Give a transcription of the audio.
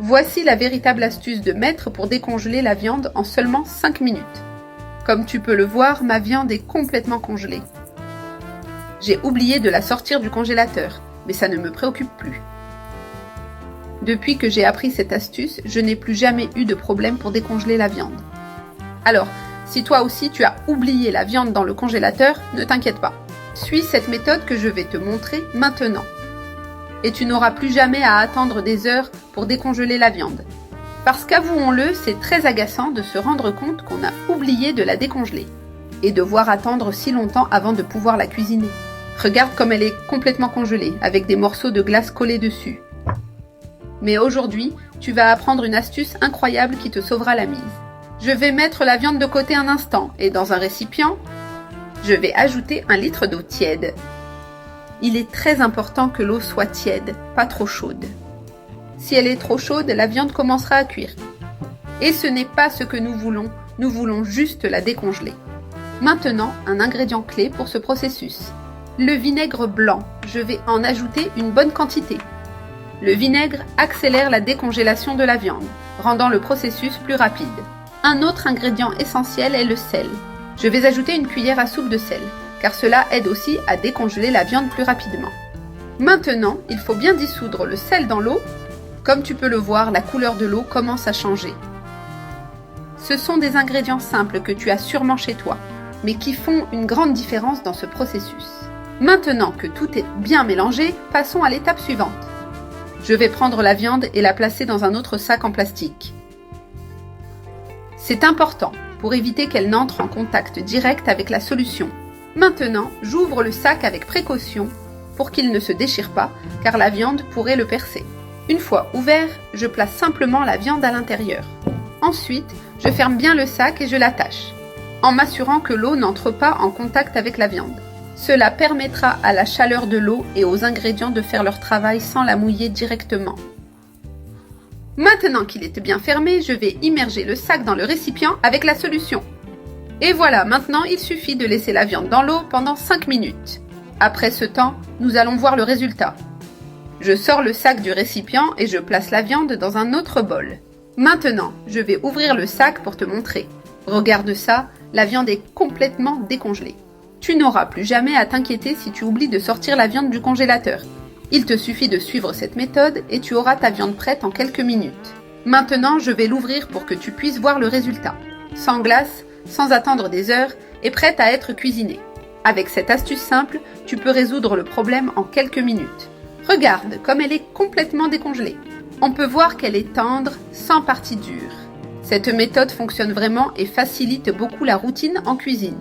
Voici la véritable astuce de maître pour décongeler la viande en seulement 5 minutes. Comme tu peux le voir, ma viande est complètement congelée. J'ai oublié de la sortir du congélateur, mais ça ne me préoccupe plus. Depuis que j'ai appris cette astuce, je n'ai plus jamais eu de problème pour décongeler la viande. Alors, si toi aussi tu as oublié la viande dans le congélateur, ne t'inquiète pas. Suis cette méthode que je vais te montrer maintenant. Et tu n'auras plus jamais à attendre des heures pour décongeler la viande. Parce qu'avouons-le, c'est très agaçant de se rendre compte qu'on a oublié de la décongeler. Et devoir attendre si longtemps avant de pouvoir la cuisiner. Regarde comme elle est complètement congelée, avec des morceaux de glace collés dessus. Mais aujourd'hui, tu vas apprendre une astuce incroyable qui te sauvera la mise. Je vais mettre la viande de côté un instant et dans un récipient, je vais ajouter 1 litre d'eau tiède. Il est très important que l'eau soit tiède, pas trop chaude. Si elle est trop chaude, la viande commencera à cuire. Et ce n'est pas ce que nous voulons juste la décongeler. Maintenant, un ingrédient clé pour ce processus. Le vinaigre blanc, je vais en ajouter une bonne quantité. Le vinaigre accélère la décongélation de la viande, rendant le processus plus rapide. Un autre ingrédient essentiel est le sel. Je vais ajouter une cuillère à soupe de sel, car cela aide aussi à décongeler la viande plus rapidement. Maintenant, il faut bien dissoudre le sel dans l'eau. Comme tu peux le voir, la couleur de l'eau commence à changer. Ce sont des ingrédients simples que tu as sûrement chez toi, mais qui font une grande différence dans ce processus. Maintenant que tout est bien mélangé, passons à l'étape suivante. Je vais prendre la viande et la placer dans un autre sac en plastique. C'est important pour éviter qu'elle n'entre en contact direct avec la solution. Maintenant, j'ouvre le sac avec précaution pour qu'il ne se déchire pas, car la viande pourrait le percer. Une fois ouvert, je place simplement la viande à l'intérieur. Ensuite, je ferme bien le sac et je l'attache, en m'assurant que l'eau n'entre pas en contact avec la viande. Cela permettra à la chaleur de l'eau et aux ingrédients de faire leur travail sans la mouiller directement. Maintenant qu'il est bien fermé, je vais immerger le sac dans le récipient avec la solution. Et voilà, maintenant il suffit de laisser la viande dans l'eau pendant 5 minutes. Après ce temps, nous allons voir le résultat. Je sors le sac du récipient et je place la viande dans un autre bol. Maintenant, je vais ouvrir le sac pour te montrer. Regarde ça, la viande est complètement décongelée. Tu n'auras plus jamais à t'inquiéter si tu oublies de sortir la viande du congélateur. Il te suffit de suivre cette méthode et tu auras ta viande prête en quelques minutes. Maintenant, je vais l'ouvrir pour que tu puisses voir le résultat. Sans glace, sans attendre des heures et prête à être cuisinée. Avec cette astuce simple, tu peux résoudre le problème en quelques minutes. Regarde comme elle est complètement décongelée. On peut voir qu'elle est tendre, sans partie dure. Cette méthode fonctionne vraiment et facilite beaucoup la routine en cuisine.